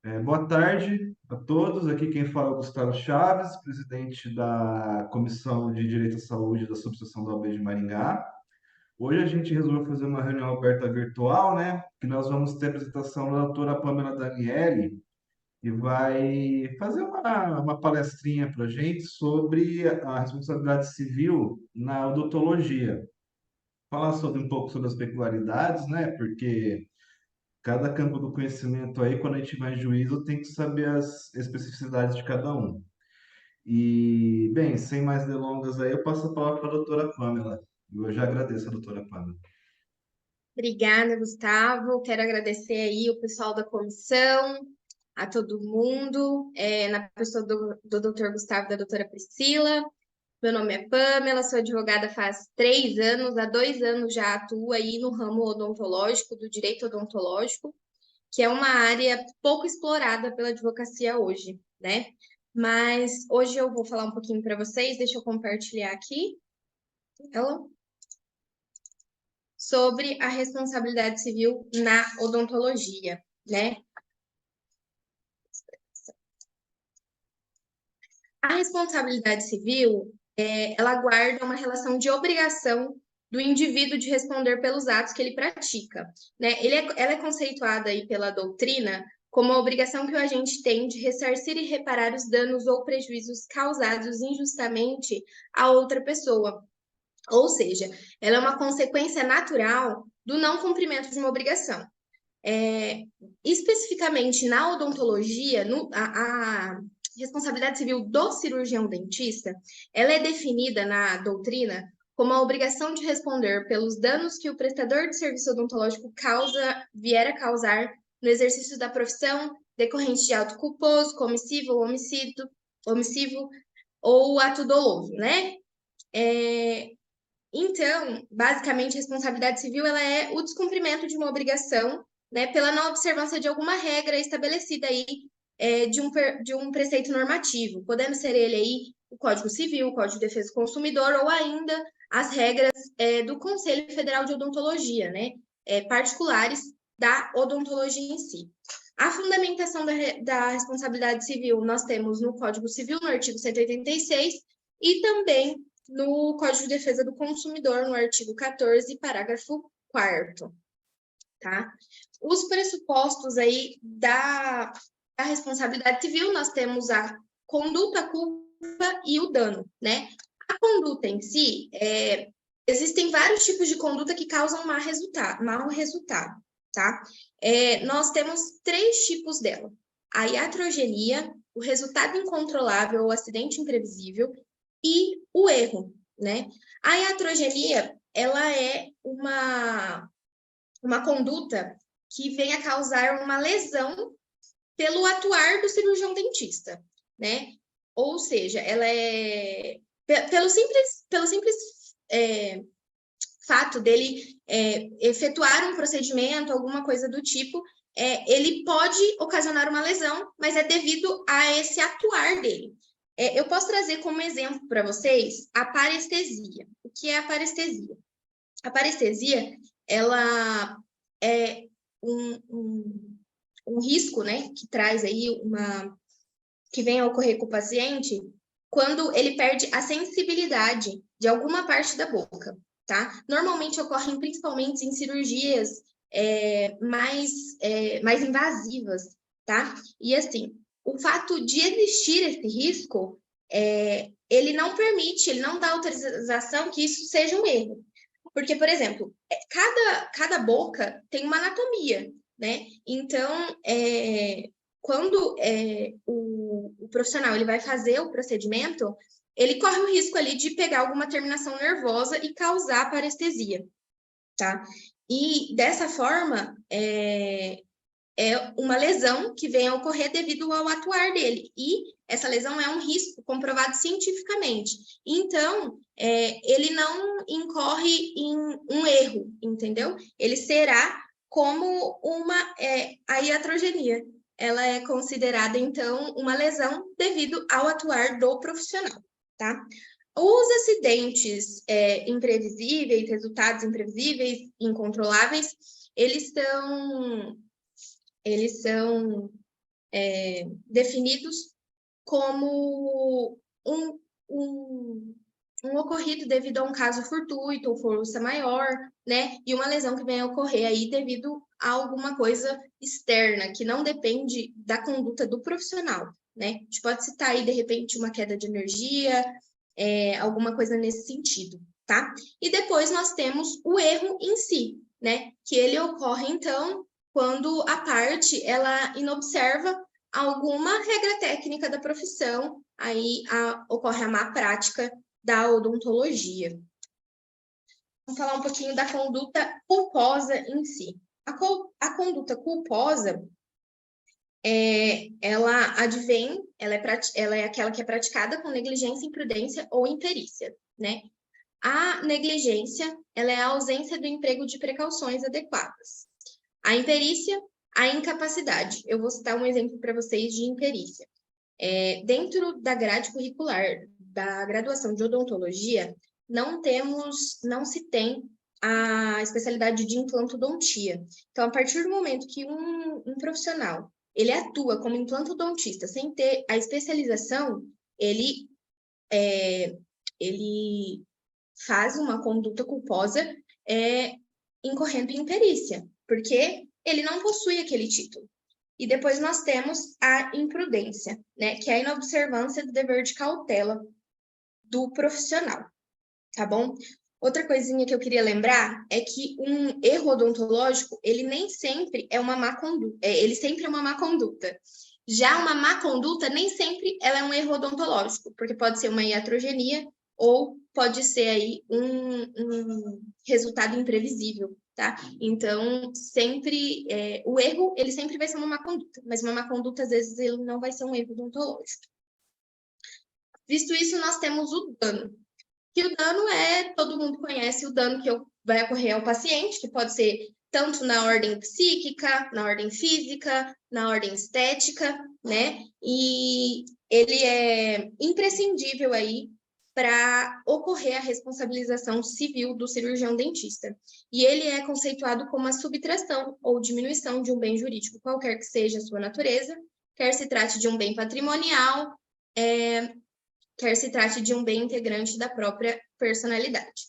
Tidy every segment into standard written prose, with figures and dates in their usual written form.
Boa tarde a todos. Aqui quem fala é o Gustavo Chaves, presidente da Comissão de Direito à Saúde da Subseção da OAB de Maringá. Hoje a gente resolveu fazer uma reunião aberta virtual, né? Que nós vamos ter a apresentação da doutora Pamela Daniele, que vai fazer uma palestrinha para a gente sobre a responsabilidade civil na odontologia. Falar sobre um pouco sobre as peculiaridades, né? Porque cada campo do conhecimento aí, quando a gente vai em juízo, tem que saber as especificidades de cada um. E, bem, sem mais delongas aí, eu passo a palavra para a doutora Pamela. Eu já agradeço a doutora Pamela. Obrigada, Gustavo. Quero agradecer aí o pessoal da comissão, a todo mundo, na pessoa do Dr. Gustavo e da doutora Priscila. Meu nome é Pamela, sou advogada faz 3 anos, há 2 anos já atuo aí no ramo odontológico, do direito odontológico, que é uma área pouco explorada pela advocacia hoje, né? Mas hoje eu vou falar um pouquinho para vocês, deixa eu compartilhar aqui ela, sobre a responsabilidade civil na odontologia, né? A responsabilidade civil, ela guarda uma relação de obrigação do indivíduo de responder pelos atos que ele pratica, né? Ela é conceituada aí pela doutrina como a obrigação que o agente tem de ressarcir e reparar os danos ou prejuízos causados injustamente a outra pessoa. Ou seja, ela é uma consequência natural do não cumprimento de uma obrigação. É, especificamente na odontologia, a responsabilidade civil do cirurgião dentista, ela é definida na doutrina como a obrigação de responder pelos danos que o prestador de serviço odontológico vier a causar no exercício da profissão decorrente de ato culposo, comissivo ou omissivo ou ato doloso, né? É, então, basicamente, a responsabilidade civil ela é o descumprimento de uma obrigação, né, pela não observância de alguma regra estabelecida aí de um preceito normativo, podendo ser ele aí o Código Civil, o Código de Defesa do Consumidor ou ainda as regras do Conselho Federal de Odontologia, né, particulares da odontologia em si. A fundamentação da responsabilidade civil nós temos no Código Civil, no artigo 186, e também no Código de Defesa do Consumidor, no artigo 14, parágrafo 4º, tá? Os pressupostos aí da responsabilidade civil, nós temos a conduta, a culpa e o dano, né? A conduta em si, existem vários tipos de conduta que causam mau resultado, tá? Nós temos 3 tipos dela. A iatrogenia, o resultado incontrolável ou acidente imprevisível, e o erro, né? A iatrogenia, ela é uma conduta que vem a causar uma lesão pelo atuar do cirurgião dentista, né? Ou seja, ela é pelo simples fato dele efetuar um procedimento, alguma coisa do tipo, ele pode ocasionar uma lesão, mas é devido a esse atuar dele. Eu posso trazer como exemplo para vocês a parestesia. O que é a parestesia? A parestesia, ela é um risco, né, que traz aí que vem a ocorrer com o paciente quando ele perde a sensibilidade de alguma parte da boca, tá? Normalmente ocorrem principalmente em cirurgias mais invasivas, tá? E assim, o fato de existir esse risco, ele não permite, ele não dá autorização que isso seja um erro. Porque, por exemplo, cada boca tem uma anatomia, né? Então, quando o profissional ele vai fazer o procedimento, ele corre o risco ali de pegar alguma terminação nervosa e causar parestesia, tá? E dessa forma, uma lesão que vem a ocorrer devido ao atuar dele. E essa lesão é um risco comprovado cientificamente. Então, ele não incorre em um erro, entendeu? Ele será como a iatrogenia. Ela é considerada, então, uma lesão devido ao atuar do profissional, tá? Os acidentes imprevisíveis, resultados imprevisíveis, incontroláveis, eles são definidos como um ocorrido devido a um caso fortuito ou força maior, né? E uma lesão que venha a ocorrer aí devido a alguma coisa externa, que não depende da conduta do profissional, né? A gente pode citar aí, de repente, uma queda de energia, alguma coisa nesse sentido, tá? E depois nós temos o erro em si, né? Que ele ocorre, então, quando a parte, ela inobserva alguma regra técnica da profissão, aí ocorre a má prática da odontologia. Vamos falar um pouquinho da conduta culposa em si. A conduta culposa, ela advém, ela é aquela que é praticada com negligência, imprudência ou imperícia, né? A negligência, ela é a ausência do emprego de precauções adequadas. A imperícia, a incapacidade. Eu vou citar um exemplo para vocês de imperícia. Dentro da grade curricular da graduação de odontologia, não se tem a especialidade de implantodontia. Então, a partir do momento que um profissional ele atua como implantodontista sem ter a especialização, ele faz uma conduta culposa incorrendo em imperícia, porque ele não possui aquele título. E depois nós temos a imprudência, né, que é a inobservância do dever de cautela do profissional, tá bom? Outra coisinha que eu queria lembrar é que um erro odontológico, ele nem sempre é uma má conduta, ele sempre é uma má conduta. Já uma má conduta, nem sempre ela é um erro odontológico, porque pode ser uma iatrogenia ou pode ser aí um resultado imprevisível, tá? Então, sempre, o erro, ele sempre vai ser uma má conduta, mas uma má conduta, às vezes, ele não vai ser um erro odontológico. Visto isso, nós temos o dano. Que o dano todo mundo conhece o dano que vai ocorrer ao paciente, que pode ser tanto na ordem psíquica, na ordem física, na ordem estética, né? E ele é imprescindível aí para ocorrer a responsabilização civil do cirurgião dentista. E ele é conceituado como a subtração ou diminuição de um bem jurídico, qualquer que seja a sua natureza, quer se trate de um bem patrimonial, quer se trate de um bem integrante da própria personalidade.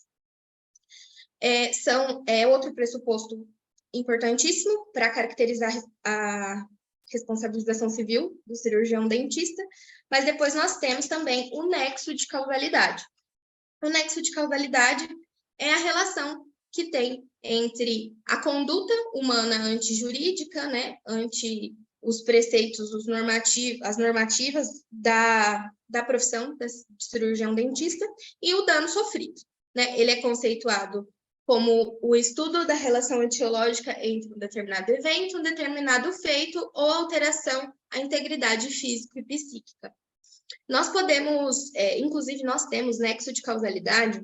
Outro pressuposto importantíssimo para caracterizar a responsabilização civil do cirurgião dentista, mas depois nós temos também o nexo de causalidade. O nexo de causalidade é a relação que tem entre a conduta humana antijurídica, né, ante os preceitos, as normativas da profissão de cirurgião dentista e o dano sofrido, né? Ele é conceituado como o estudo da relação etiológica entre um determinado evento, um determinado feito ou alteração à integridade física e psíquica. Nós podemos, inclusive nós temos nexo de causalidade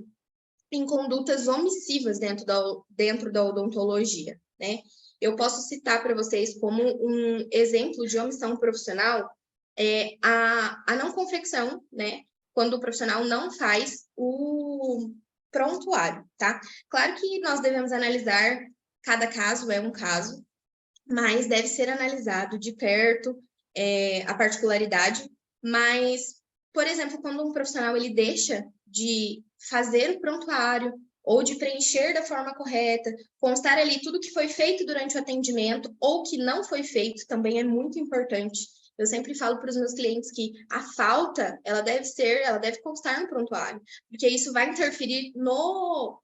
em condutas omissivas dentro da odontologia, né? Eu posso citar para vocês como um exemplo de omissão profissional a não confecção, né? Quando o profissional não faz o prontuário, tá? Claro que nós devemos analisar, cada caso é um caso, mas deve ser analisado de perto a particularidade. Mas, por exemplo, quando um profissional ele deixa de fazer o prontuário ou de preencher da forma correta, constar ali tudo que foi feito durante o atendimento ou que não foi feito, também é muito importante. Eu sempre falo para os meus clientes que a falta, ela deve constar no prontuário, porque isso vai interferir no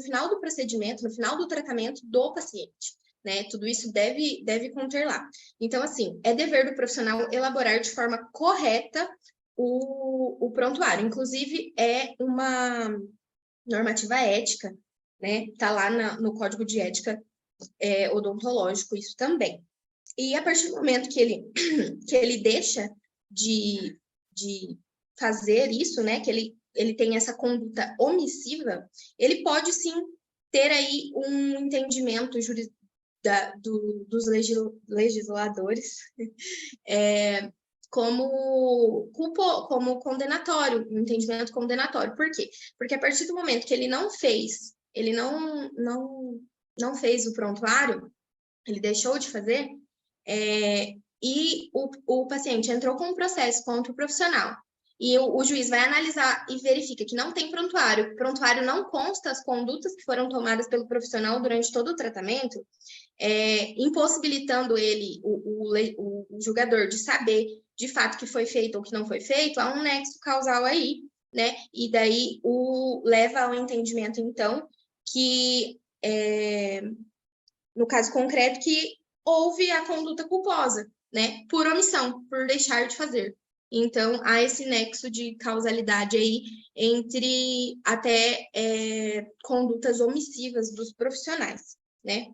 final do procedimento, no final do tratamento do paciente, né? Tudo isso deve conter lá. Então, assim, é dever do profissional elaborar de forma correta o prontuário. Inclusive, é uma normativa ética, né? Tá lá no Código de Ética odontológico, isso também. E a partir do momento que ele deixa de fazer isso, né? Que ele tem essa conduta omissiva, ele pode sim ter aí um entendimento dos legisladores como condenatório, um entendimento condenatório. Por quê? Porque a partir do momento que ele não fez o prontuário, ele deixou de fazer, e o paciente entrou com um processo contra o profissional, e o juiz vai analisar e verifica que não tem prontuário, o prontuário não consta as condutas que foram tomadas pelo profissional durante todo o tratamento, impossibilitando ele, o julgador, de saber de fato que foi feito ou que não foi feito, há um nexo causal aí, né? E daí leva ao entendimento, então, que, no caso concreto, que houve a conduta culposa, né? Por omissão, por deixar de fazer. Então, há esse nexo de causalidade aí entre até condutas omissivas dos profissionais, né?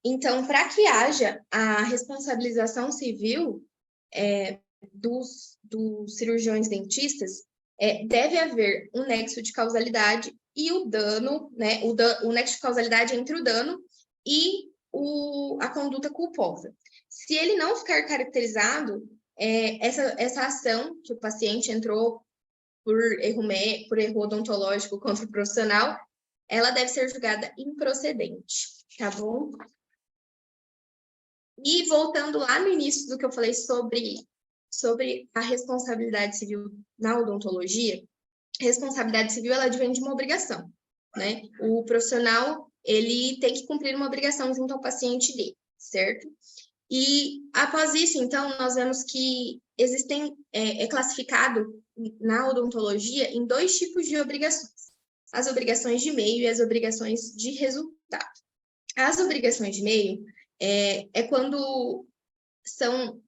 Então, para que haja a responsabilização civil dos cirurgiões dentistas, deve haver um nexo de causalidade e o dano, né? O nexo de causalidade entre o dano e a conduta culposa. Se ele não ficar caracterizado, essa ação que o paciente entrou por erro odontológico contra o profissional, ela deve ser julgada improcedente, tá bom? E voltando lá no início do que eu falei sobre a responsabilidade civil na odontologia, a responsabilidade civil, ela advém de uma obrigação, né? O profissional, ele tem que cumprir uma obrigação junto ao paciente dele, certo? E após isso, então, nós vemos que é classificado na odontologia em 2 tipos de obrigações: as obrigações de meio e as obrigações de resultado. As obrigações de meio quando são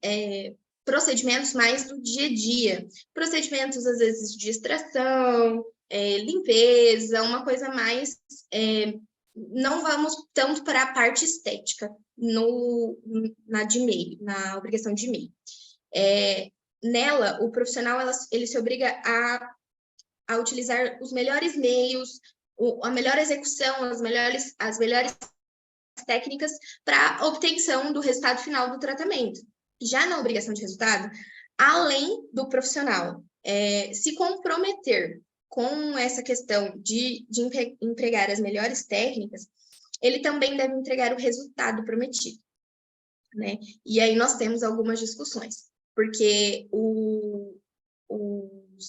procedimentos mais do dia a dia, procedimentos às vezes de extração, limpeza, uma coisa mais, não vamos tanto para a parte estética na obrigação de meio. Nela, o profissional ele se obriga a utilizar os melhores meios, a melhor execução, as melhores técnicas para a obtenção do resultado final do tratamento. Já na obrigação de resultado, além do profissional se comprometer com essa questão de empregar as melhores técnicas, ele também deve entregar o resultado prometido, né? E aí nós temos algumas discussões, porque os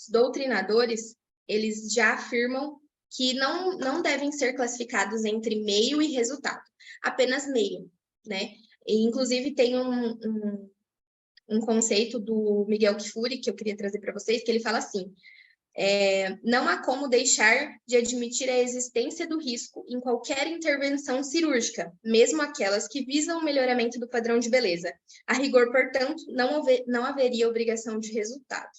doutrinadores, eles já afirmam que não devem ser classificados entre meio e resultado, apenas meio, né? E, inclusive, tem um conceito do Miguel Kfouri, que eu queria trazer para vocês, que ele fala assim: não há como deixar de admitir a existência do risco em qualquer intervenção cirúrgica, mesmo aquelas que visam o melhoramento do padrão de beleza. A rigor, portanto, não haveria obrigação de resultado,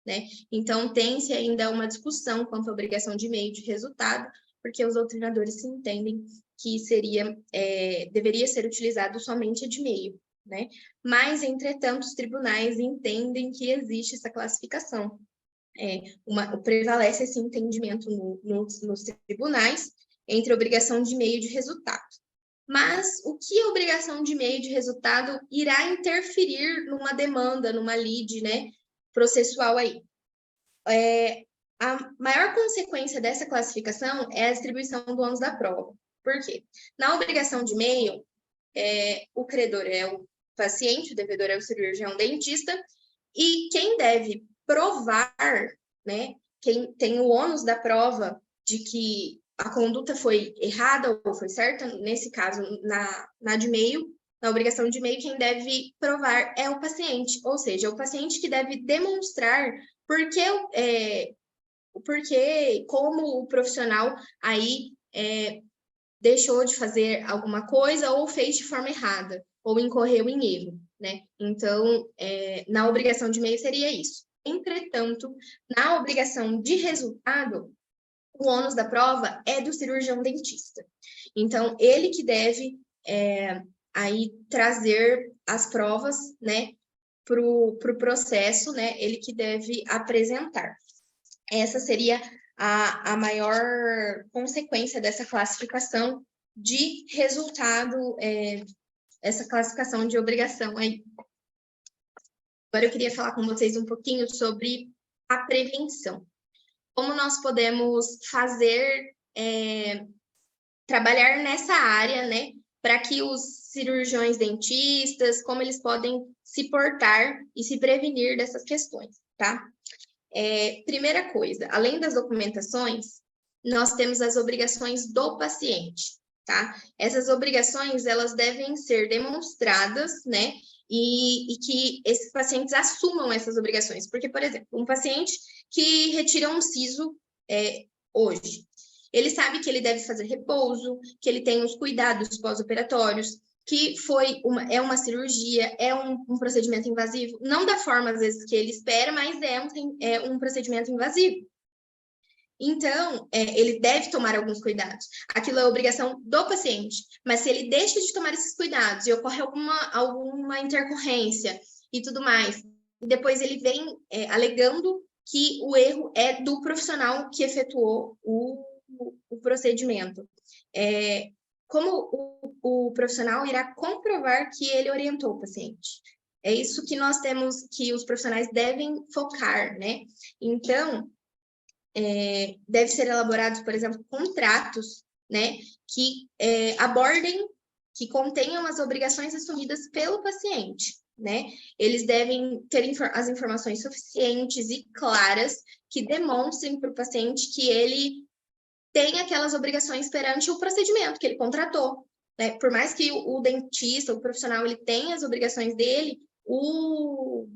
né? Então, tem-se ainda uma discussão quanto à obrigação de meio de resultado, porque os doutrinadores se entendem que deveria ser utilizado somente a de meio, né? Mas, entretanto, os tribunais entendem que existe essa classificação. Prevalece esse entendimento nos tribunais entre obrigação de meio e de resultado. Mas o que a obrigação de meio e de resultado irá interferir numa demanda, numa lide, né, processual aí? A maior consequência dessa classificação é a distribuição do ônus da prova. Por quê? Na obrigação de meio, o credor é o paciente, o devedor é o cirurgião dentista, e quem deve provar, né, quem tem o ônus da prova de que a conduta foi errada ou foi certa, nesse caso, na de meio, na obrigação de meio, quem deve provar é o paciente, ou seja, o paciente que deve demonstrar porque como o profissional aí deixou de fazer alguma coisa ou fez de forma errada, ou incorreu em erro, né? Então, na obrigação de meio seria isso. Entretanto, na obrigação de resultado, o ônus da prova é do cirurgião dentista. Então, ele que deve aí trazer as provas, né, para o processo, né? Ele que deve apresentar. Essa seria a maior consequência dessa classificação de resultado, essa classificação de obrigação aí. Agora eu queria falar com vocês um pouquinho sobre a prevenção. Como nós podemos fazer, trabalhar nessa área, né, para que os cirurgiões dentistas, como eles podem se portar e se prevenir dessas questões, tá? Primeira coisa, além das documentações, nós temos as obrigações do paciente, tá? Essas obrigações, elas devem ser demonstradas, né? E que esses pacientes assumam essas obrigações. Porque, por exemplo, um paciente que retira um siso hoje, ele sabe que ele deve fazer repouso, que ele tem os cuidados pós-operatórios, que é uma cirurgia, é um procedimento invasivo, não da forma, às vezes, que ele espera, mas é um procedimento invasivo. Então, ele deve tomar alguns cuidados. Aquilo é obrigação do paciente. Mas se ele deixa de tomar esses cuidados e ocorre alguma intercorrência e tudo mais, e depois ele vem alegando que o erro é do profissional que efetuou o procedimento. Como o profissional irá comprovar que ele orientou o paciente? É isso que nós temos, que os profissionais devem focar, né? Então, deve ser elaborados, por exemplo, contratos, né, que abordem, que contenham as obrigações assumidas pelo paciente, né? Eles devem ter as informações suficientes e claras que demonstrem para o paciente que ele tem aquelas obrigações perante o procedimento que ele contratou, né? Por mais que o dentista, o profissional, ele tenha as obrigações dele, o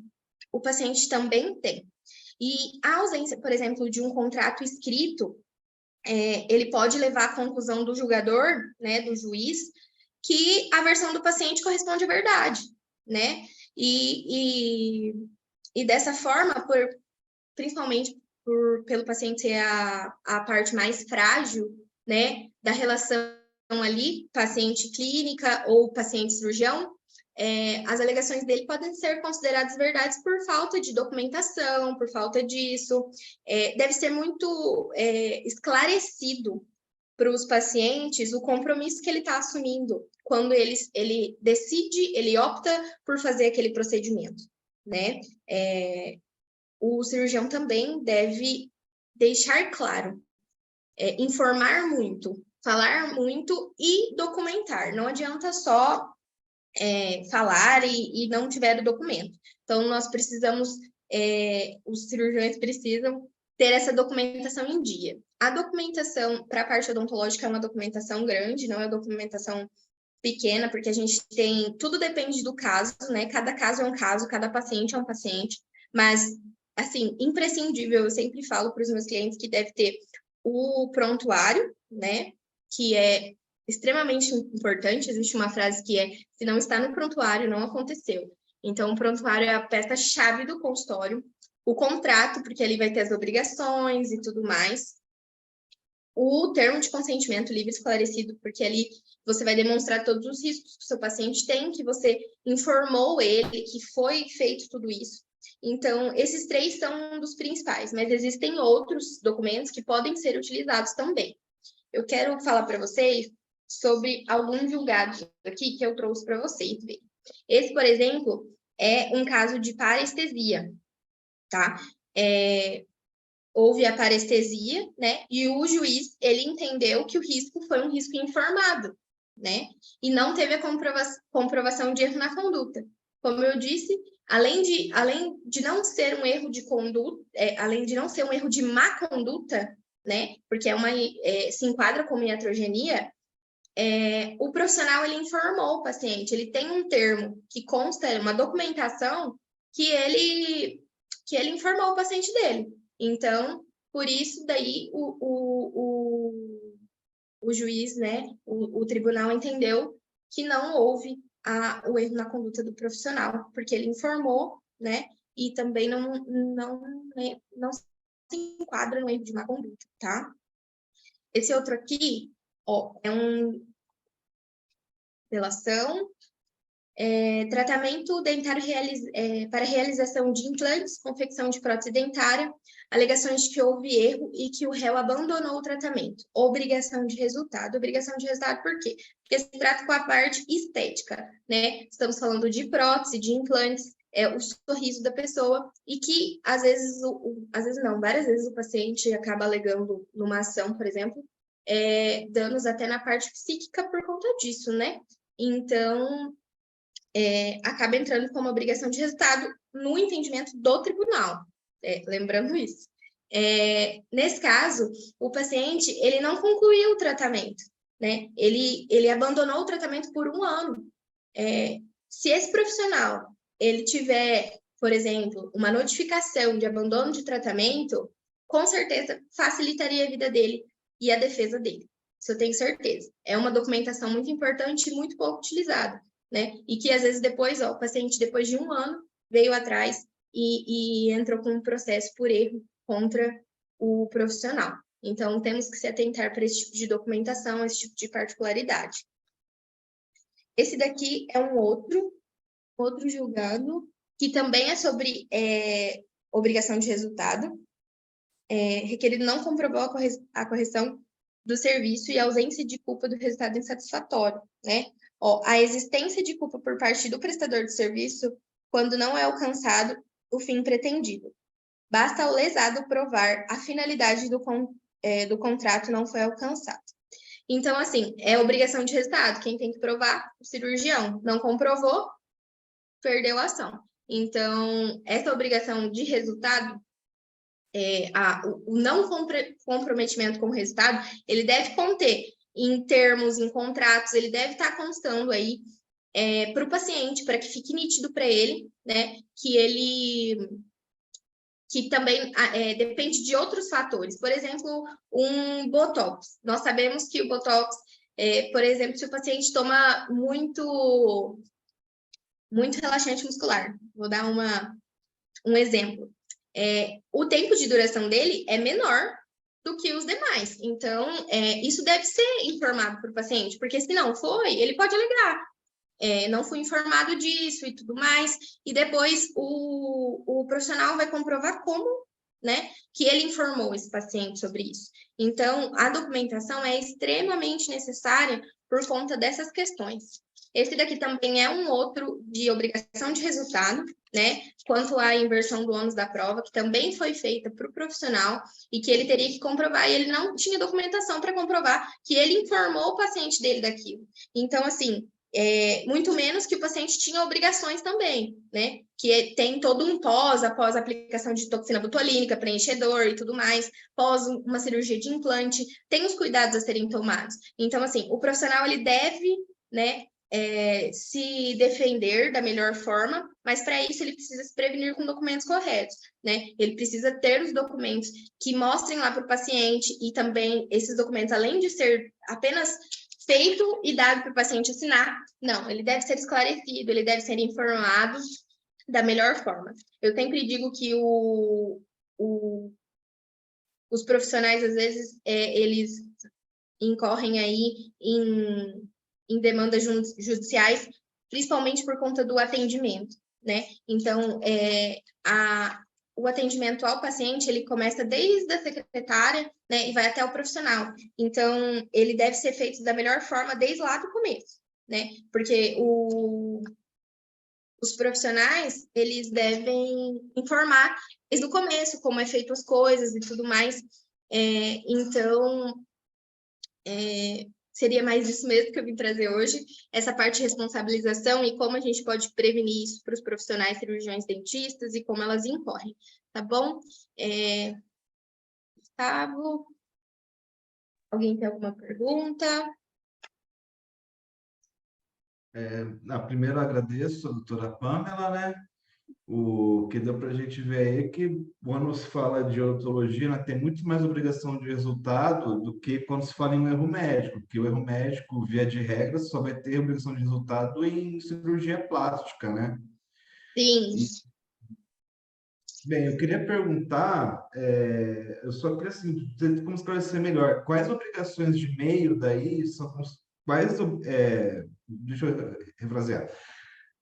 paciente também tem. E a ausência, por exemplo, de um contrato escrito, ele pode levar à conclusão do julgador, né, do juiz, que a versão do paciente corresponde à verdade, né? E dessa forma, principalmente pelo paciente ser a parte mais frágil, né, da relação ali, paciente clínica ou paciente cirurgião, as alegações dele podem ser consideradas verdades por falta de documentação, por falta disso. Deve ser muito esclarecido para os pacientes o compromisso que ele está assumindo quando ele decide, ele opta por fazer aquele procedimento, né? O cirurgião também deve deixar claro, informar muito, falar muito e documentar. Não adianta só falar e não tiver o documento. Então, nós precisamos, os cirurgiões precisam ter essa documentação em dia. A documentação para a parte odontológica é uma documentação grande, não é documentação pequena, porque a gente tem, tudo depende do caso, né? Cada caso é um caso, cada paciente é um paciente, mas, assim, imprescindível, eu sempre falo para os meus clientes que deve ter o prontuário, né? Que é extremamente importante. Existe uma frase que se não está no prontuário, não aconteceu. Então, o prontuário é a peça-chave do consultório. O contrato, porque ali vai ter as obrigações e tudo mais. O termo de consentimento livre e esclarecido, porque ali você vai demonstrar todos os riscos que o seu paciente tem, que você informou ele, que foi feito tudo isso. Então, esses 3 são um dos principais, mas existem outros documentos que podem ser utilizados também. Eu quero falar para vocês sobre alguns julgados aqui que eu trouxe para vocês verem. Esse, por exemplo, é um caso de parestesia, tá? Houve a parestesia, né? E o juiz, ele entendeu que o risco foi um risco informado, né? E não teve a comprovação de erro na conduta. Como eu disse, além de não ser um erro de conduta, além de não ser um erro de má conduta, né? Porque se enquadra como iatrogenia, o profissional, ele informou o paciente, ele tem um termo que consta, uma documentação que ele informou o paciente dele. Então, por isso daí o juiz, né, o tribunal entendeu que não houve o erro na conduta do profissional, porque ele informou, né, e também não se enquadra no erro de má conduta, tá? Esse outro aqui, ó, é relação, tratamento dentário para realização de implantes, confecção de prótese dentária, alegações de que houve erro e que o réu abandonou o tratamento. Obrigação de resultado. Obrigação de resultado por quê? Porque se trata com a parte estética, né? Estamos falando de prótese, de implantes, o sorriso da pessoa, e que às vezes não, várias vezes o paciente acaba alegando numa ação, por exemplo, danos até na parte psíquica por conta disso, né? Então, acaba entrando como obrigação de resultado no entendimento do tribunal, lembrando isso. Nesse caso, o paciente ele não concluiu o tratamento, né? Ele abandonou o tratamento por 1 ano. Se esse profissional ele tiver, por exemplo, uma notificação de abandono de tratamento, com certeza facilitaria a vida dele e a defesa dele. Isso eu tenho certeza. É uma documentação muito importante e muito pouco utilizada, né? E que às vezes depois, o paciente depois de 1 ano veio atrás e entrou com um processo por erro contra o profissional. Então, temos que se atentar para esse tipo de documentação, esse tipo de particularidade. Esse daqui é um outro julgado, que também é sobre obrigação de resultado. Requerido não comprovou a correção do serviço e a ausência de culpa do resultado insatisfatório, né? A existência de culpa por parte do prestador de serviço quando não é alcançado o fim pretendido. Basta ao lesado provar a finalidade do contrato não foi alcançado. Então, assim, é obrigação de resultado. Quem tem que provar? O cirurgião. Não comprovou, perdeu a ação. Então, essa obrigação de resultado, o não comprometimento com o resultado, ele deve conter em termos, em contratos, ele deve estar constando aí para o paciente, para que fique nítido para ele, né, que também depende de outros fatores. Por exemplo, um Botox. Nós sabemos que o Botox, por exemplo, se o paciente toma muito relaxante muscular, vou dar um exemplo. O tempo de duração dele é menor do que os demais. Então, isso deve ser informado para o paciente, porque se não foi, ele pode alegar. Não fui informado disso e tudo mais, e depois o profissional vai comprovar como, né, que ele informou esse paciente sobre isso. Então, a documentação é extremamente necessária por conta dessas questões. Esse daqui também é um outro de obrigação de resultado, né, quanto à inversão do ônus da prova, que também foi feita para o profissional e que ele teria que comprovar, e ele não tinha documentação para comprovar que ele informou o paciente dele daquilo. Então, assim, muito menos que o paciente tinha obrigações também, né? Que tem todo um após a aplicação de toxina botulínica, preenchedor e tudo mais, pós uma cirurgia de implante, tem os cuidados a serem tomados. Então, assim, o profissional, ele deve, né, se defender da melhor forma, mas para isso ele precisa se prevenir com documentos corretos, né? Ele precisa ter os documentos que mostrem lá para o paciente e também esses documentos, além de ser apenas feito e dado para o paciente assinar, não, ele deve ser esclarecido, ele deve ser informado da melhor forma. Eu sempre digo que os profissionais, às vezes, eles incorrem aí em demandas judiciais, principalmente por conta do atendimento, né? Então, o atendimento ao paciente, ele começa desde a secretária, né, e vai até o profissional. Então, ele deve ser feito da melhor forma desde lá do começo, né? Porque os profissionais, eles devem informar desde o começo como é feito as coisas e tudo mais. Então, seria mais isso mesmo que eu vim trazer hoje, essa parte de responsabilização e como a gente pode prevenir isso para os profissionais cirurgiões dentistas e como elas incorrem, tá bom? Gustavo, alguém tem alguma pergunta? Primeiro agradeço a doutora Pamela, né? O que deu para a gente ver aí é que quando se fala de odontologia, né, tem muito mais obrigação de resultado do que quando se fala em um erro médico, porque o erro médico, via de regra, só vai ter obrigação de resultado em cirurgia plástica, né? Sim. Bem, eu queria perguntar, eu só queria assim, ter como esclarecer melhor, quais obrigações de meio daí são, deixa eu refrasear,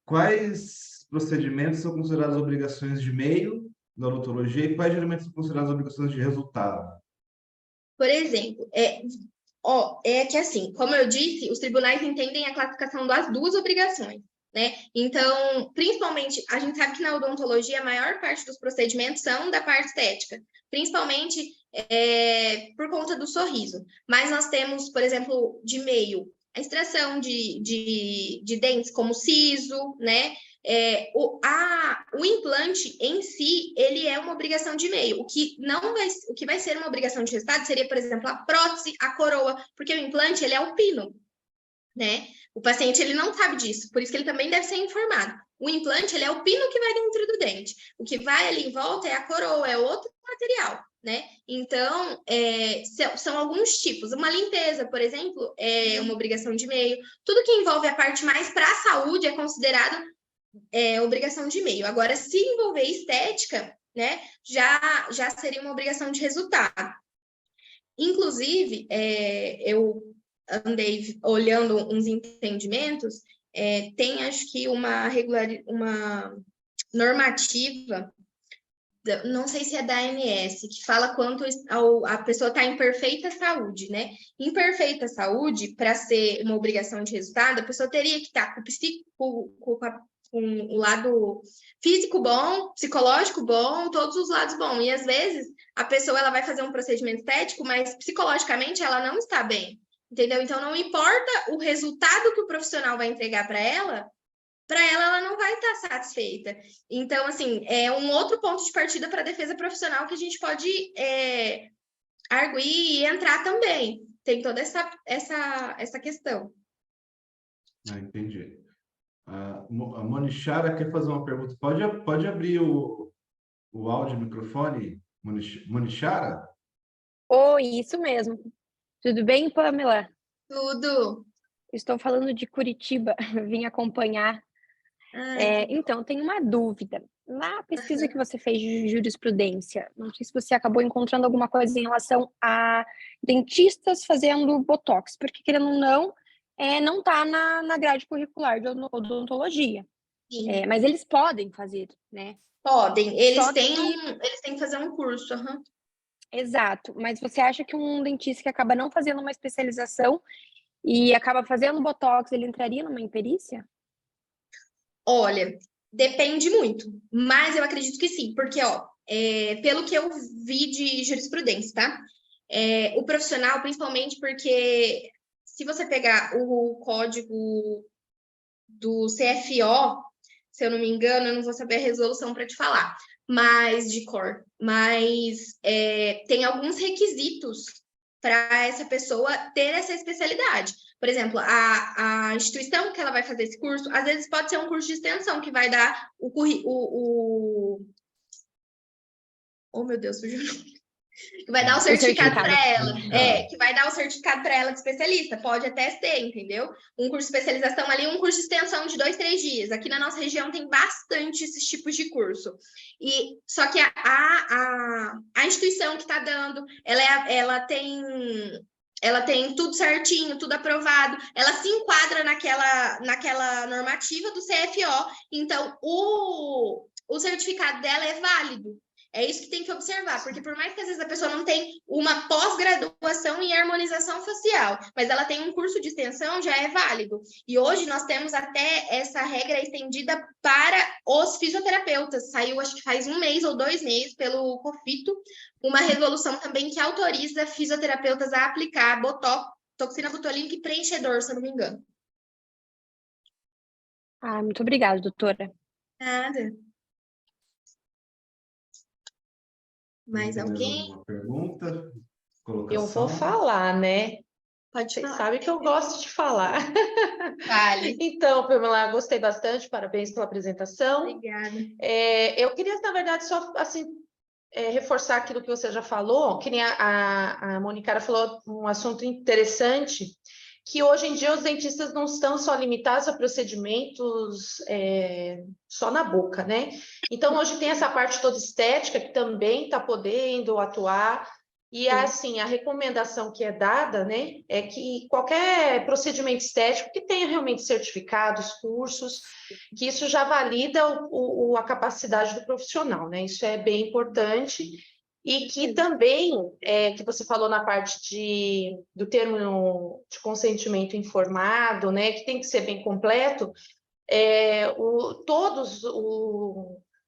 quais procedimentos são considerados obrigações de meio da odontologia e quais geralmente são consideradas obrigações de resultado? Por exemplo, que assim, como eu disse, os tribunais entendem a classificação das duas obrigações, né? Então, principalmente, a gente sabe que na odontologia a maior parte dos procedimentos são da parte estética, principalmente por conta do sorriso. Mas nós temos, por exemplo, de meio, a extração de dentes como siso, né? O implante em si, ele é uma obrigação de meio. O que vai ser uma obrigação de resultado seria, por exemplo, a prótese, a coroa, porque o implante, ele é o pino, né? O paciente, ele não sabe disso, por isso que ele também deve ser informado. O implante, ele é o pino que vai dentro do dente. O que vai ali em volta é a coroa, é outro material, né? Então, são alguns tipos. Uma limpeza, por exemplo, é uma obrigação de meio. Tudo que envolve a parte mais para a saúde é considerado obrigação de meio. Agora, se envolver estética, né, já seria uma obrigação de resultado. Inclusive, eu andei olhando uns entendimentos, tem acho que uma normativa, não sei se é da ANS, que fala quanto a pessoa está em perfeita saúde, né? Em perfeita saúde, para ser uma obrigação de resultado, a pessoa teria que estar com o lado físico bom, psicológico bom, todos os lados bons. E às vezes a pessoa ela vai fazer um procedimento estético, mas psicologicamente ela não está bem, entendeu? Então não importa o resultado que o profissional vai entregar para ela não vai estar satisfeita. Então, assim, é um outro ponto de partida para a defesa profissional que a gente pode arguir e entrar também. Tem toda essa questão. Entendi. A Monichara quer fazer uma pergunta. Pode abrir o áudio e microfone, Monichara? Oi, isso mesmo. Tudo bem, Pamela? Tudo. Estou falando de Curitiba, vim acompanhar. Então, tenho uma dúvida. Na pesquisa que você fez de jurisprudência, não sei se você acabou encontrando alguma coisa em relação a dentistas fazendo botox, porque, querendo ou não, não está na grade curricular de odontologia. Mas eles podem fazer, né? Podem. Eles Só têm que... eles têm que fazer um curso. Uhum. Exato. Mas você acha que um dentista que acaba não fazendo uma especialização e acaba fazendo botox, ele entraria numa imperícia? Olha, depende muito, mas eu acredito que sim, porque, pelo que eu vi de jurisprudência, tá? O profissional, principalmente porque se você pegar o código do CFO, se eu não me engano, eu não vou saber a resolução para te falar, mas de cor, mas tem alguns requisitos para essa pessoa ter essa especialidade. Por exemplo, a instituição que ela vai fazer esse curso, às vezes pode ser um curso de extensão que vai dar Oh, meu Deus, fugiu. Que vai dar o certificado para ela. Que vai dar o certificado para ela de especialista. Pode até ser, entendeu? Um curso de especialização ali, um curso de extensão de 2, 3 dias. Aqui na nossa região tem bastante esses tipos de curso. Só que a instituição que está dando, ela tem tudo certinho, tudo aprovado, ela se enquadra naquela normativa do CFO, então o certificado dela é válido. É isso que tem que observar, porque por mais que às vezes a pessoa não tenha uma pós-graduação em harmonização facial, mas ela tem um curso de extensão, já é válido. E hoje nós temos até essa regra estendida para os fisioterapeutas. Saiu, acho que faz 1 mês ou 2 meses, pelo COFITO, uma resolução também que autoriza fisioterapeutas a aplicar botox, toxina botulínica e preenchedor, se eu não me engano. Muito obrigada, doutora. Nada. Mais alguém? Alguma pergunta? Eu vou falar, né? Pode falar. Vocês sabem que eu gosto de falar. Vale. Então, Pamela, gostei bastante, parabéns pela apresentação. Obrigada. Eu queria, na verdade, só assim, reforçar aquilo que você já falou, que nem a Monicara falou um assunto interessante, que hoje em dia os dentistas não estão só limitados a procedimentos só na boca, né? Então, hoje tem essa parte toda estética que também está podendo atuar. E, assim, a recomendação que é dada, né, é que qualquer procedimento estético que tenha realmente certificados, cursos, que isso já valida a capacidade do profissional, né? Isso é bem importante. E que também, que você falou na parte do termo de consentimento informado, né, que tem que ser bem completo, todos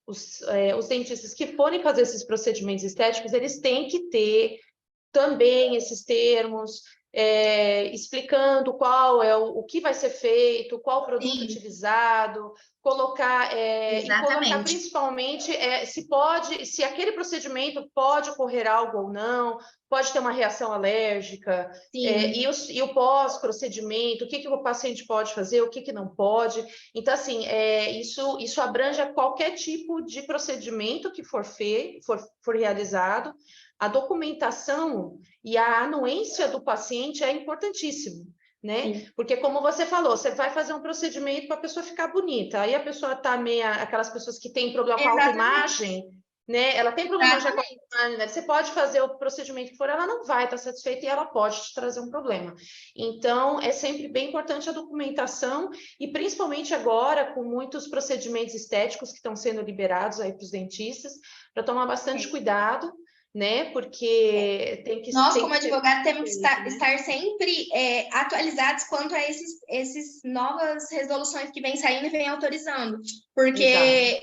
os dentistas que forem fazer esses procedimentos estéticos, eles têm que ter também esses termos, explicando qual é o que vai ser feito, qual produto Sim. utilizado, colocar e colocar Exatamente. principalmente se aquele procedimento pode ocorrer algo ou não, pode ter uma reação alérgica, Sim. e o pós-procedimento, o que o paciente pode fazer, o que não pode. Então, assim, isso abrange a qualquer tipo de procedimento que for realizado. A documentação e a anuência do paciente é importantíssimo, né? Sim. Porque, como você falou, você vai fazer um procedimento para a pessoa ficar bonita, aí a pessoa está aquelas pessoas que têm problema com a autoimagem, né? Ela tem problema já com a autoimagem, né? Você pode fazer o procedimento que for, ela não vai estar satisfeita e ela pode te trazer um problema. Então, é sempre bem importante a documentação e principalmente agora, com muitos procedimentos estéticos que estão sendo liberados aí para os dentistas, para tomar bastante cuidado, né? Porque Nós, tem como que ser advogado, temos que feito, né? estar sempre atualizados quanto a esses novas resoluções que vêm saindo e vêm autorizando. Porque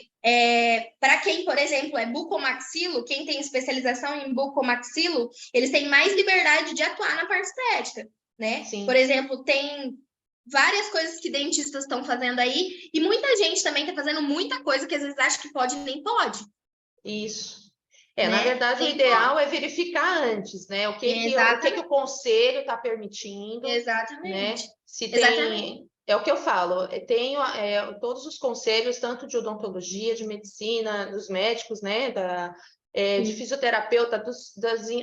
para quem, por exemplo, é bucomaxilo, quem tem especialização em bucomaxilo, eles têm mais liberdade de atuar na parte estética, né? Sim. Por exemplo, tem várias coisas que dentistas estão fazendo aí, e muita gente também está fazendo muita coisa que às vezes acha que pode e nem pode. Isso. Né? Na verdade, o ideal é verificar antes, né? O que o conselho está permitindo. Exatamente. Né? Se tem, é o que eu falo, tenho todos os conselhos, tanto de odontologia, de medicina, dos médicos, né? De fisioterapeuta,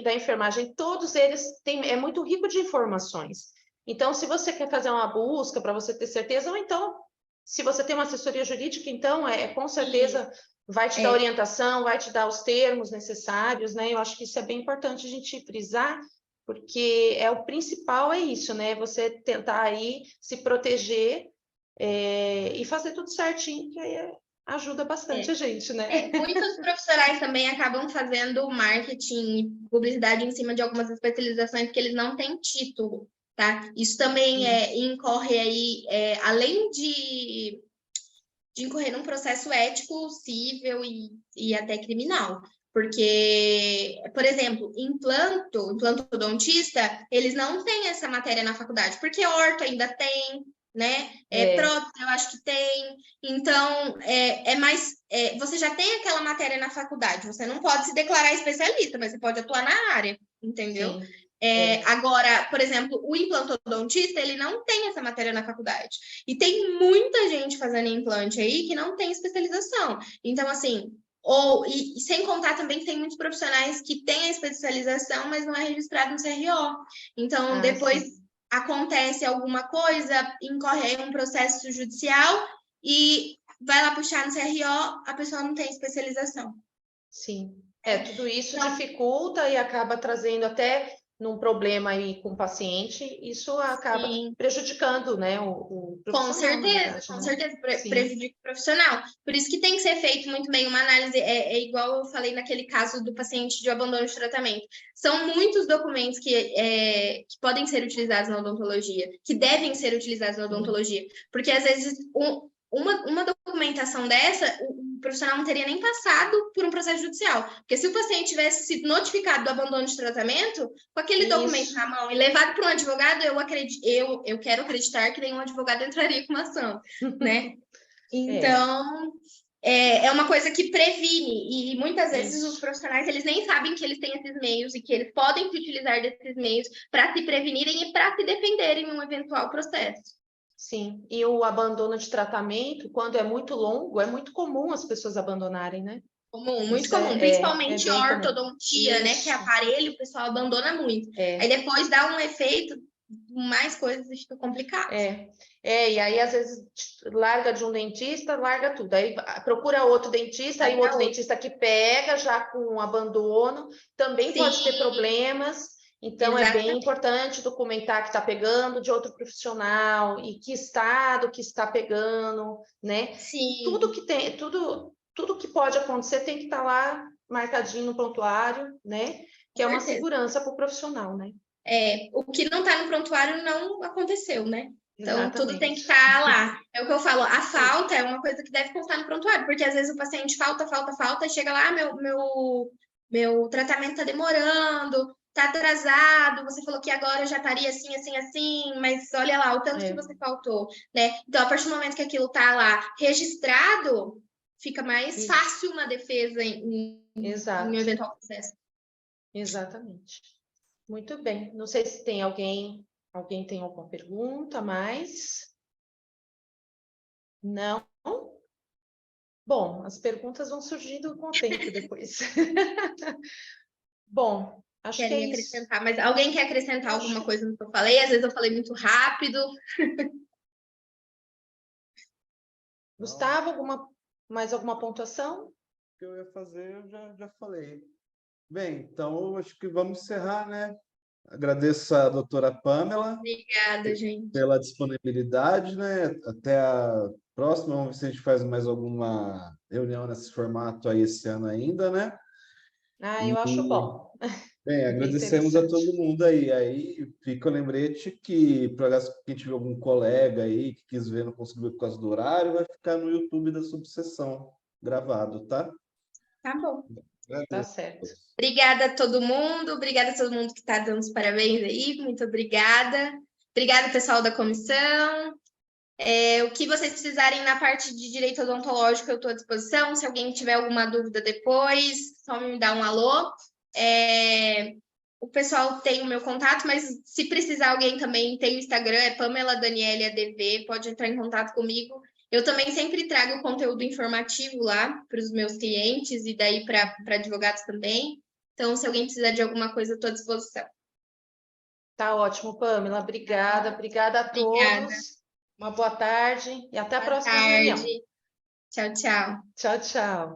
da enfermagem, todos eles é muito rico de informações. Então, se você quer fazer uma busca para você ter certeza, ou então, se você tem uma assessoria jurídica, então, com certeza vai te dar orientação, vai te dar os termos necessários, né? Eu acho que isso é bem importante a gente frisar, porque o principal é isso, né? Você tentar aí se proteger e fazer tudo certinho, que aí ajuda bastante a gente, né? Muitos profissionais também acabam fazendo marketing e publicidade em cima de algumas especializações que eles não têm título, tá? Isso também incorre aí, além de incorrer num processo ético, cível e até criminal. Porque, por exemplo, implantodontista, eles não têm essa matéria na faculdade, porque orto ainda tem, né? Prótese, eu acho que tem. Então, você já tem aquela matéria na faculdade, você não pode se declarar especialista, mas você pode atuar na área, entendeu? Sim. Agora, por exemplo, o implantodontista, ele não tem essa matéria na faculdade. E tem muita gente fazendo implante aí que não tem especialização. Então, assim, e sem contar também que tem muitos profissionais que têm a especialização, mas não é registrado no CRO. Então, depois acontece alguma coisa, incorre aí um processo judicial e vai lá puxar no CRO, a pessoa não tem especialização. Sim. Tudo isso dificulta e acaba trazendo até num problema aí com o paciente, isso acaba prejudicando, né, o profissional. Com certeza, prejudica o profissional. Por isso que tem que ser feito muito bem uma análise, igual eu falei naquele caso do paciente de abandono de tratamento. São muitos documentos que podem ser utilizados na odontologia, que devem ser utilizados na odontologia, porque às vezes uma documentação dessa, o profissional não teria nem passado por um processo judicial. Porque se o paciente tivesse sido notificado do abandono de tratamento, com aquele documento na mão e levado para um advogado, eu quero acreditar que nenhum advogado entraria com uma ação, né? Então, é uma coisa que previne. E muitas vezes os profissionais, eles nem sabem que eles têm esses meios e que eles podem se utilizar desses meios para se prevenirem e para se defenderem em um eventual processo. Sim, e o abandono de tratamento, quando é muito longo, é muito comum as pessoas abandonarem, né? Muito comum, principalmente ortodontia, né? Que é aparelho, o pessoal abandona muito. Aí depois dá um efeito, mais coisas fica complicado. E aí às vezes larga de um dentista, larga tudo. Aí procura outro dentista, aí o outro dentista que pega já com abandono, também pode ter problemas. Então, é bem importante documentar que está pegando de outro profissional e que estado que está pegando, né? Sim. Tudo que pode acontecer tem que estar lá marcadinho no prontuário, né? Que é uma segurança para o profissional, né? O que não está no prontuário não aconteceu, né? Então, tudo tem que estar lá. É o que eu falo, a falta é uma coisa que deve constar no prontuário, porque às vezes o paciente falta, chega lá, meu tratamento está demorando, tá atrasado, você falou que agora já estaria assim, assim, assim, mas olha lá o tanto que você faltou, né? Então, a partir do momento que aquilo tá lá registrado, fica mais Isso. fácil uma defesa em Exato. um eventual processo. Exatamente. Muito bem. Não sei se tem alguém tem alguma pergunta a mais? Não? Bom, as perguntas vão surgindo com o tempo depois. Bom, acho que é Querem isso. acrescentar, mas alguém quer acrescentar alguma coisa no que eu falei? Às vezes eu falei muito rápido. Gustavo, mais alguma pontuação? O que eu ia fazer, eu já falei. Bem, então acho que vamos encerrar, né? Agradeço a doutora Pamela Obrigada, gente. pela disponibilidade, né? Até a próxima, vamos ver se a gente faz mais alguma reunião nesse formato aí esse ano ainda, né? Eu acho E, bom. bem, Bem agradecemos a todo interessante. mundo aí. Aí fica o lembrete que, para quem tiver algum colega aí que quis ver, não conseguiu ver por causa do horário, vai ficar no YouTube da Subseção gravado, tá? Tá bom. Tá Agradeço. certo. Obrigada a todo mundo, obrigada a todo mundo que está dando os parabéns aí, muito obrigada. Obrigada, pessoal da comissão. O que vocês precisarem na parte de direito odontológico, eu estou à disposição. Se alguém tiver alguma dúvida depois, só me dá um alô. O pessoal tem o meu contato, mas se precisar alguém também tem o Instagram, é Pamela Daniele ADV, pode entrar em contato comigo. Eu também sempre trago conteúdo informativo lá para os meus clientes e daí para advogados também. Então, se alguém precisar de alguma coisa, eu estou à disposição. Tá ótimo, Pamela. Obrigada. Obrigada a todos. Uma boa tarde e até a próxima reunião. Tarde. Tchau, tchau. Tchau, tchau.